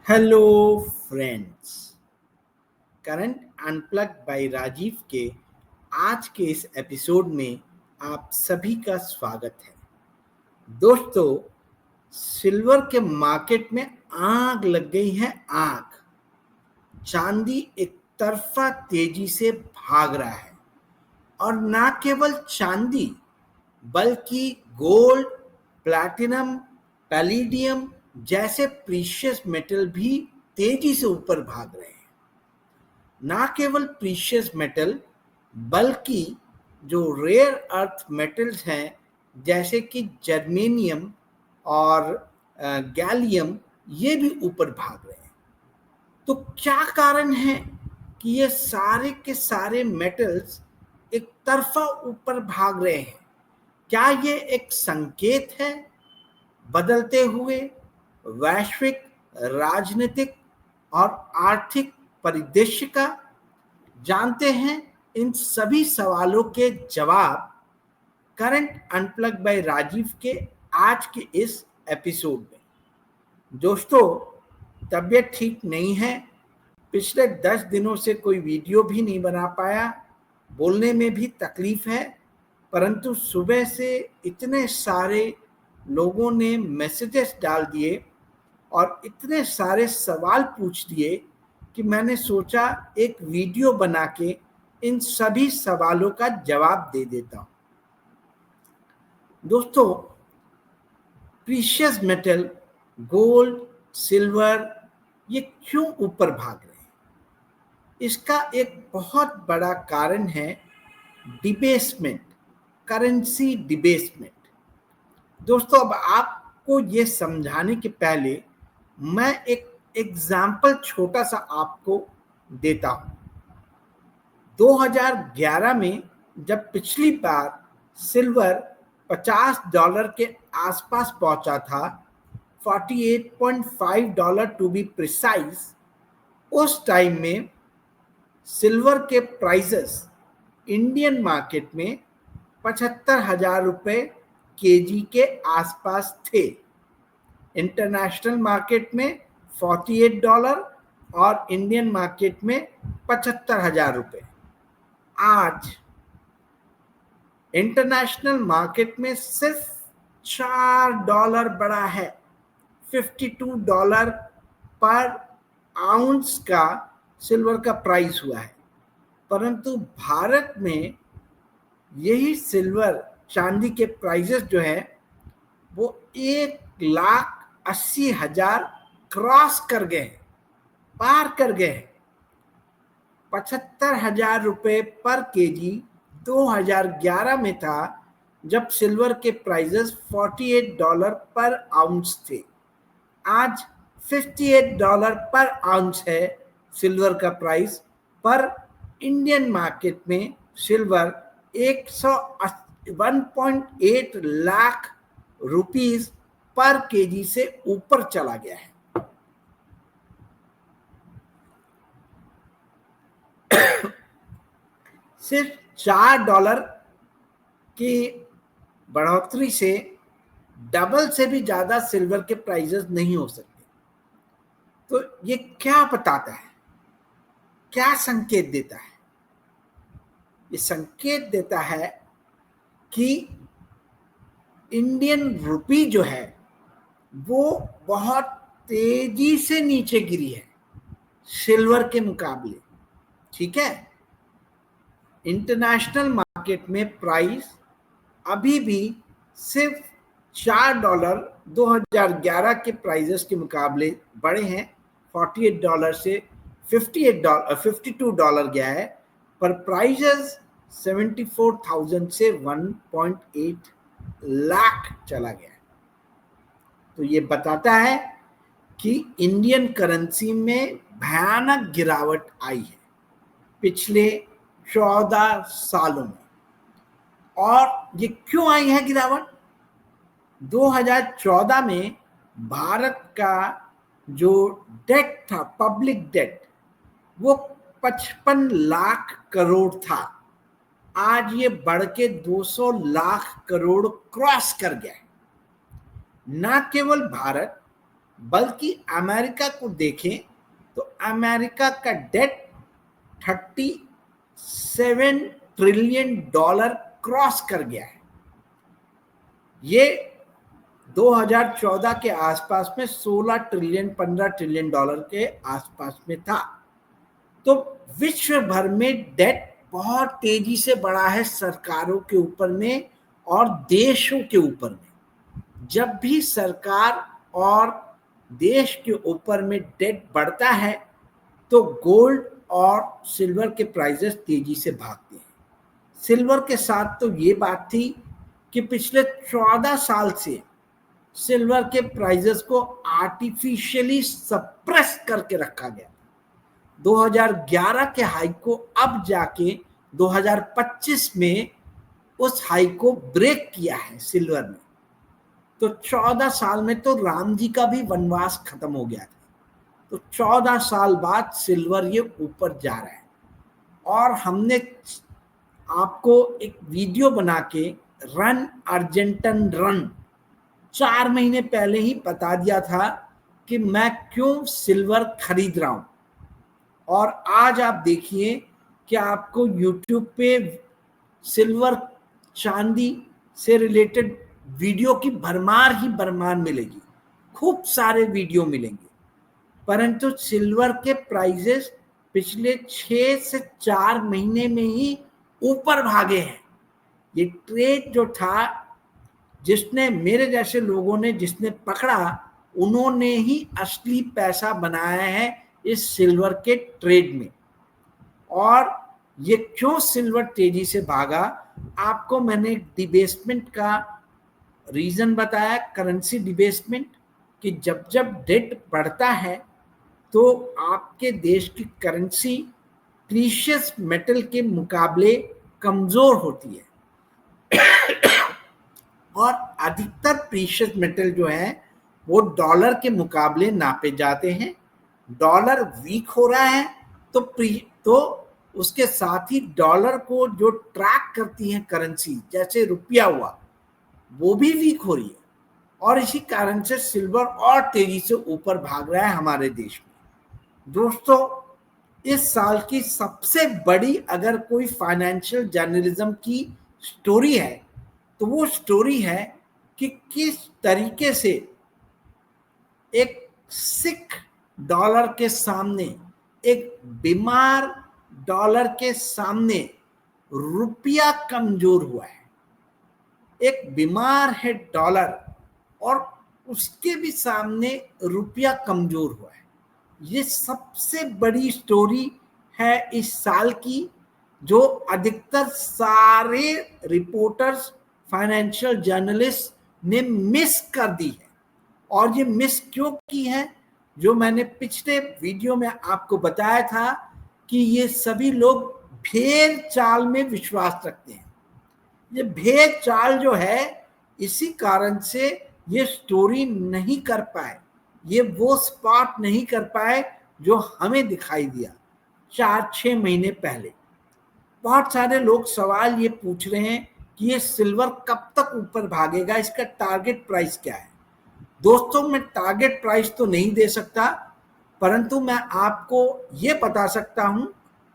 Hello friends. Current unplugged by Rajiv के आज के इस एपिसोड में आप सभी का स्वागत है। दोस्तों, सिल्वर के मार्केट में आग लग गई है। आग। चांदी एक तरफा तेजी से भाग रहा है और ना केवल चांदी बल्कि गोल्ड, प्लैटिनम, पैलेडियम जैसे प्रीशियस मेटल भी तेजी से ऊपर भाग रहे हैं। ना केवल प्रीशियस मेटल बल्कि जो रेयर अर्थ मेटल्स हैं जैसे कि जर्मेनियम और गैलियम, ये भी ऊपर भाग रहे हैं। तो क्या कारण है कि ये सारे के सारे मेटल्स एक तरफा ऊपर भाग रहे हैं? क्या ये एक संकेत है बदलते हुए वैश्विक राजनीतिक और आर्थिक परिदृश्य का? जानते हैं इन सभी सवालों के जवाब करंट अनप्लग बाय राजीव के आज के इस एपिसोड में। दोस्तों, तबीयत ठीक नहीं है। पिछले 10 दिनों से कोई वीडियो भी नहीं बना पाया। बोलने में भी तकलीफ है, परंतु सुबह से इतने सारे लोगों ने मैसेजेस डाल दिए और इतने सारे सवाल पूछ दिए कि मैंने सोचा एक वीडियो बना के इन सभी सवालों का जवाब दे देता हूं। दोस्तों, प्रीशियस मेटल गोल्ड, सिल्वर, ये क्यों ऊपर भाग रहे हैं? इसका एक बहुत बड़ा कारण है डिबेसमेंट, करेंसी डिबेसमेंट। दोस्तों, अब आपको ये समझाने के पहले मैं एक एग्जाम्पल छोटा सा आपको देता हूं। 2011 में जब पिछली बार सिल्वर $50 के आसपास पहुंचा था, $48.5 टू बी प्रिसाइज, उस टाइम में सिल्वर के प्राइसेस इंडियन मार्केट में 75,000 रुपये केजी के आसपास थे। इंटरनेशनल मार्केट में $48 और इंडियन मार्केट में 75,000 रुपये। आज इंटरनेशनल मार्केट में सिर्फ $4 बढ़ा है। $52 पर आउंस का सिल्वर का प्राइस हुआ है। परंतु भारत में यही सिल्वर चांदी के प्राइसेस जो है वो 1,80,000 क्रॉस कर गए, पार कर गए। 75,000 रुपये पर केजी 2011 में था, जब सिल्वर के प्राइसेस $48 पर आउंस थे। आज $58 पर आउंस है सिल्वर का प्राइस। पर इंडियन मार्केट में सिल्वर 1.8 लाख रुपीस पर केजी से ऊपर चला गया है। सिर्फ $4 की बढ़ोतरी से डबल से भी ज्यादा सिल्वर के प्राइसेस नहीं हो सकते। तो ये क्या बताता है, क्या संकेत देता है? ये संकेत देता है कि इंडियन रुपी जो है वो बहुत तेजी से नीचे गिरी है सिल्वर के मुकाबले। ठीक है, इंटरनेशनल मार्केट में प्राइस अभी भी सिर्फ $4 2011 के प्राइसेस के मुकाबले बढ़े हैं। $48 से $52 गया है, पर प्राइसेस 74,000 से 1.8 लाख चला गया है। तो ये बताता है कि इंडियन करेंसी में भयानक गिरावट आई है पिछले 14 सालों में। और ये क्यों आई है गिरावट? 2014 में भारत का जो डेट था, पब्लिक डेट, वो 55 लाख करोड़ था। आज ये बढ़ के 200 लाख करोड़ क्रॉस कर गया है। ना केवल भारत, बल्कि अमेरिका को देखें तो अमेरिका का डेट 37 ट्रिलियन डॉलर क्रॉस कर गया है। ये 2014 के आसपास में 16 ट्रिलियन 15 ट्रिलियन डॉलर के आसपास में था। तो विश्व भर में डेट बहुत तेजी से बढ़ा है सरकारों के ऊपर में और देशों के ऊपर में। जब भी सरकार और देश के ऊपर में डेट बढ़ता है तो गोल्ड और सिल्वर के प्राइसेस तेजी से भागते हैं। सिल्वर के साथ तो ये बात थी कि पिछले 14 साल से सिल्वर के प्राइसेस को आर्टिफिशियली सप्रेस करके रखा गया। 2011 के हाई को अब जाके 2025 में उस हाई को ब्रेक किया है सिल्वर ने। तो 14 साल में तो राम जी का भी वनवास खत्म हो गया था। तो 14 साल बाद सिल्वर ये ऊपर जा रहा है। और हमने आपको एक वीडियो बना के रन अर्जेंटन रन 4 महीने पहले ही बता दिया था कि मैं क्यों सिल्वर खरीद रहा हूं। और आज आप देखिए कि आपको YouTube पे सिल्वर चांदी से रिलेटेड वीडियो की भरमार ही भरमार मिलेगी, खूब सारे वीडियो मिलेंगे। परंतु सिल्वर के प्राइसेस पिछले 6 से 4 महीने में ही ऊपर भागे हैं। ये ट्रेड जो था, जिसने मेरे जैसे लोगों ने जिसने पकड़ा, उन्होंने ही असली पैसा बनाया है इस सिल्वर के ट्रेड में। और ये क्यों सिल्वर तेजी से भागा, आपको मैंने डिबेसमेंट का रीजन बताया, करेंसी डिबेसमेंट, कि जब जब डेट बढ़ता है तो आपके देश की करेंसी प्रीशियस मेटल के मुकाबले कमजोर होती है। और अधिकतर प्रीशियस मेटल जो है वो डॉलर के मुकाबले नापे जाते हैं। डॉलर वीक हो रहा है तो उसके साथ ही डॉलर को जो ट्रैक करती है करेंसी, जैसे रुपया हुआ, वो भी वीक हो रही है। और इसी कारण से सिल्वर और तेजी से ऊपर भाग रहा है हमारे देश में। दोस्तों, इस साल की सबसे बड़ी अगर कोई फाइनेंशियल जर्नलिज्म की स्टोरी है तो वो स्टोरी है कि किस तरीके से एक सिख डॉलर के सामने, एक बीमार डॉलर के सामने रुपया कमजोर हुआ है। एक बीमार है डॉलर और उसके भी सामने रुपया कमजोर हुआ है। ये सबसे बड़ी स्टोरी है इस साल की, जो अधिकतर सारे रिपोर्टर्स, फाइनेंशियल जर्नलिस्ट ने मिस कर दी है। और ये मिस क्यों की है, जो मैंने पिछले वीडियो में आपको बताया था कि ये सभी लोग भेड़ चाल में विश्वास रखते हैं। ये भेड़ चाल जो है, इसी कारण से ये स्टोरी नहीं कर पाए, ये वो स्पॉट नहीं कर पाए जो हमें दिखाई दिया 4-6 महीने पहले। बहुत सारे लोग सवाल ये पूछ रहे हैं कि ये सिल्वर कब तक ऊपर भागेगा, इसका टारगेट प्राइस क्या है। दोस्तों, मैं टारगेट प्राइस तो नहीं दे सकता, परंतु मैं आपको ये बता सकता हूं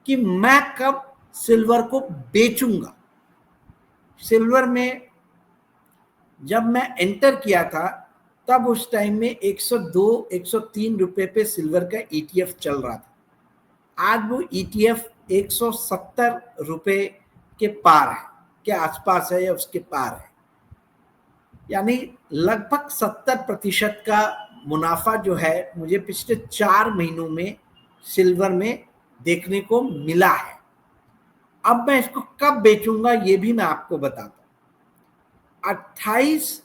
कि मैं कब सिल्वर को बेचूंगा। सिल्वर में जब मैं एंटर किया था तब उस टाइम में 102-103 रुपए पे सिल्वर का ETF चल रहा था। आज वो ETF 170 रुपए के पार है, के आसपास है या उसके पार है। यानी लगभग 70% का मुनाफा जो है मुझे पिछले 4 महीनों में सिल्वर में देखने को मिला है। अब मैं इसको कब बेचूंगा ये भी मैं आपको बताता हूं। 28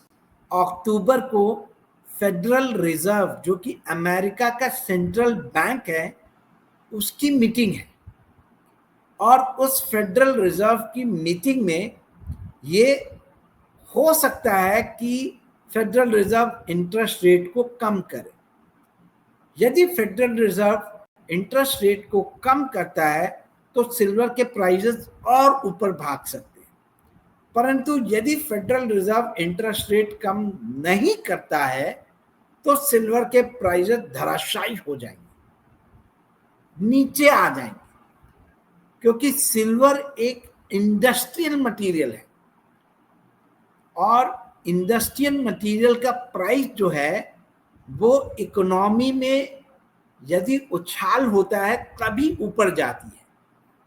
अक्टूबर को फेडरल रिजर्व, जो कि अमेरिका का सेंट्रल बैंक है, उसकी मीटिंग है। और उस फेडरल रिजर्व की मीटिंग में ये हो सकता है कि फेडरल रिजर्व इंटरेस्ट रेट को कम करे। यदि फेडरल रिजर्व इंटरेस्ट रेट को कम करता है तो सिल्वर के प्राइसेस और ऊपर भाग सकते हैं। परंतु यदि फेडरल रिजर्व इंटरेस्ट रेट कम नहीं करता है तो सिल्वर के प्राइसेस धराशायी हो जाएंगे, नीचे आ जाएंगे, क्योंकि सिल्वर एक इंडस्ट्रियल मटेरियल है और इंडस्ट्रियल मटेरियल का प्राइस जो है वो इकोनॉमी में यदि उछाल होता है तभी ऊपर जाती है।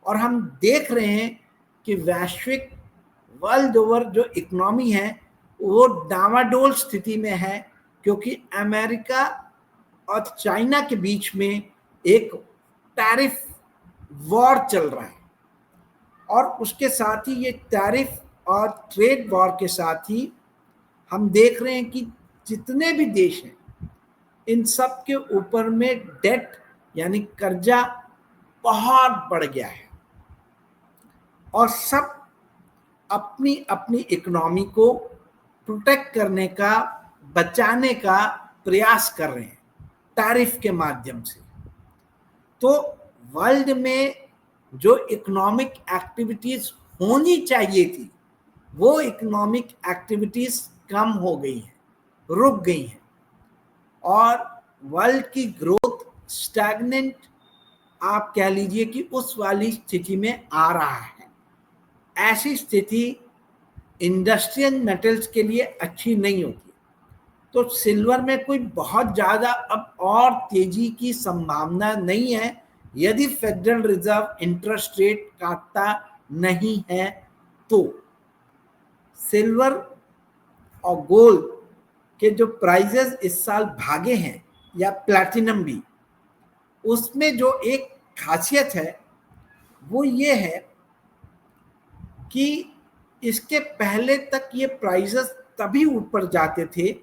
और हम देख रहे हैं कि वैश्विक वर्ल्ड ओवर जो इकोनॉमी है वो डामाडोल स्थिति में है, क्योंकि अमेरिका और चाइना के बीच में एक टैरिफ वॉर चल रहा है और उसके साथ ही ये टैरिफ और ट्रेड वॉर के साथ ही हम देख रहे हैं कि जितने भी देश हैं इन सब के ऊपर में डेट यानी कर्जा बहुत बढ़ गया है और सब अपनी अपनी इकोनॉमी को प्रोटेक्ट करने का, बचाने का प्रयास कर रहे हैं टैरिफ के माध्यम से। तो वर्ल्ड में जो इकोनॉमिक एक्टिविटीज होनी चाहिए थी वो इकोनॉमिक एक्टिविटीज कम हो गई हैं, रुक गई हैं और वर्ल्ड की ग्रोथ स्टैग्नेंट आप कह लीजिए कि उस वाली स्थिति में आ रहा है। ऐसी स्थिति इंडस्ट्रियल मेटल्स के लिए अच्छी नहीं होती। तो सिल्वर में कोई बहुत ज़्यादा अब और तेजी की संभावना नहीं है यदि फेडरल रिजर्व इंटरेस्ट रेट काटता नहीं है तो। सिल्वर और गोल्ड के जो प्राइजेस इस साल भागे हैं या प्लैटिनम भी, उसमें जो एक खासियत है वो ये है कि इसके पहले तक ये प्राइजेस तभी ऊपर जाते थे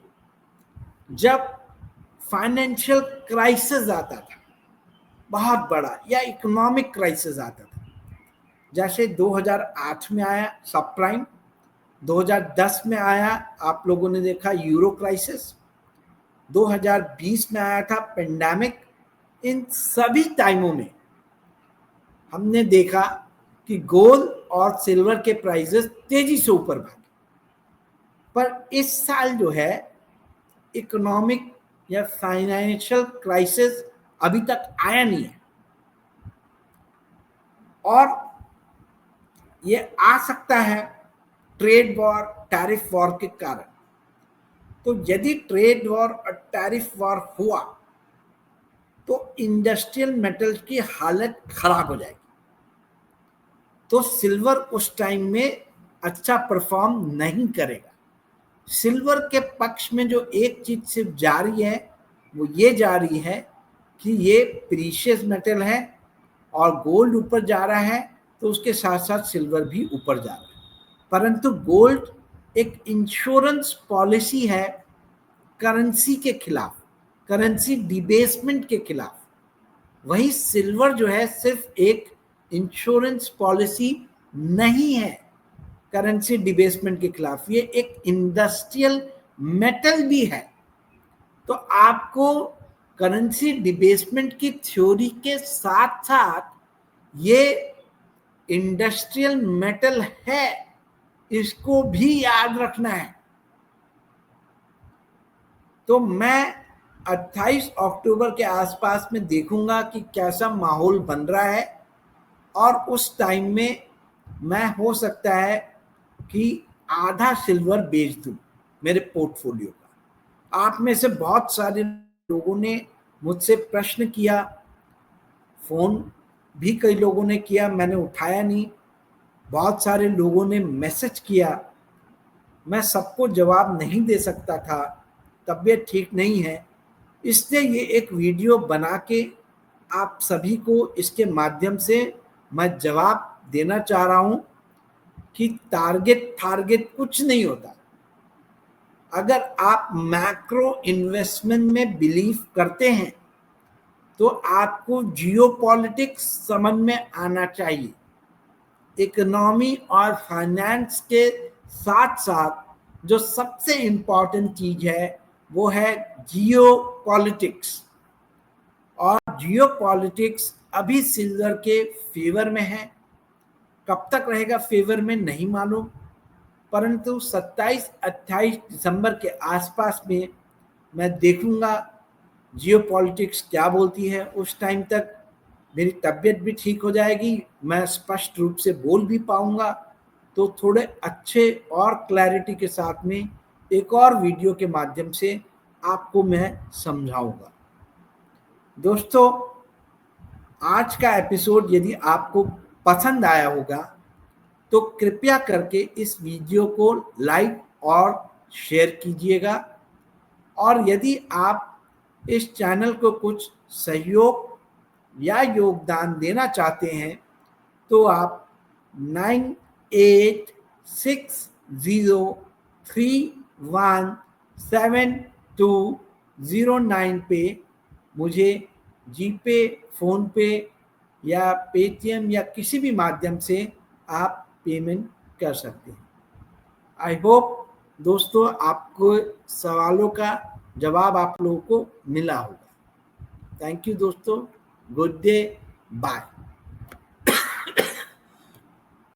जब फाइनेंशियल क्राइसिस आता था बहुत बड़ा या इकोनॉमिक क्राइसिस आता था। जैसे 2008 में आया सब प्राइम, 2010 में आया आप लोगों ने देखा यूरो क्राइसिस, 2020 में आया था पेंडेमिक। इन सभी टाइमों में हमने देखा कि गोल्ड और सिल्वर के प्राइसेस तेजी से ऊपर भागे। पर इस साल जो है इकोनॉमिक या फाइनेंशियल क्राइसिस अभी तक आया नहीं है और ये आ सकता है ट्रेड वॉर, टैरिफ वॉर के कारण। तो यदि ट्रेड वॉर और टैरिफ वॉर हुआ तो इंडस्ट्रियल मेटल्स की हालत खराब हो जाएगी। तो सिल्वर उस टाइम में अच्छा परफॉर्म नहीं करेगा। सिल्वर के पक्ष में जो एक चीज सिर्फ जारी है वो ये जारी है कि ये प्रीशियस मेटल है और गोल्ड ऊपर जा रहा है तो उसके साथ साथ सिल्वर भी ऊपर जा रहा है। परंतु गोल्ड एक इंश्योरेंस पॉलिसी है करेंसी के खिलाफ, करेंसी डिबेसमेंट के खिलाफ। वही सिल्वर जो है सिर्फ एक इंश्योरेंस पॉलिसी नहीं है करेंसी डिबेसमेंट के खिलाफ, ये एक इंडस्ट्रियल मेटल भी है। तो आपको करेंसी डिबेसमेंट की थ्योरी के साथ साथ ये इंडस्ट्रियल मेटल है, इसको भी याद रखना है। तो मैं 28 अक्टूबर के आसपास में देखूंगा कि कैसा माहौल बन रहा है और उस टाइम में मैं हो सकता है कि आधा सिल्वर बेच दूं मेरे पोर्टफोलियो का। आप में से बहुत सारे लोगों ने मुझसे प्रश्न किया, फोन भी कई लोगों ने किया, मैंने उठाया नहीं। बहुत सारे लोगों ने मैसेज किया, मैं सबको जवाब नहीं दे सकता था, तबीयत ठीक नहीं है, इसलिए ये एक वीडियो बना के आप सभी को इसके माध्यम से मैं जवाब देना चाह रहा हूं कि टारगेट कुछ नहीं होता। अगर आप मैक्रो इन्वेस्टमेंट में बिलीव करते हैं तो आपको जियोपॉलिटिक्स समझ में आना चाहिए। इकोनॉमी और फाइनेंस के साथ साथ जो सबसे इम्पॉर्टेंट चीज है वो है जियोपॉलिटिक्स। और जियोपॉलिटिक्स अभी सिल्वर के फेवर में है, कब तक रहेगा फेवर में नहीं मालूम, परंतु 27-28 दिसंबर के आसपास में मैं देखूंगा जियोपॉलिटिक्स क्या बोलती है। उस टाइम तक मेरी तबीयत भी ठीक हो जाएगी, मैं स्पष्ट रूप से बोल भी पाऊंगा। तो थोड़े अच्छे और क्लैरिटी के साथ में एक और वीडियो के माध्यम से आपको मैं समझाऊंगा। दोस्तों, आज का एपिसोड यदि आपको पसंद आया होगा तो कृपया करके इस वीडियो को लाइक और शेयर कीजिएगा। और यदि आप इस चैनल को कुछ सहयोग या योगदान देना चाहते हैं तो आप 9860317209 पे मुझे जीपे, फोन पे या पेटीएम या किसी भी माध्यम से आप पेमेंट कर सकते हैं। आई होप दोस्तों आपको सवालों का जवाब आप लोगों को मिला होगा। थैंक यू दोस्तों, गुड डे, बाय।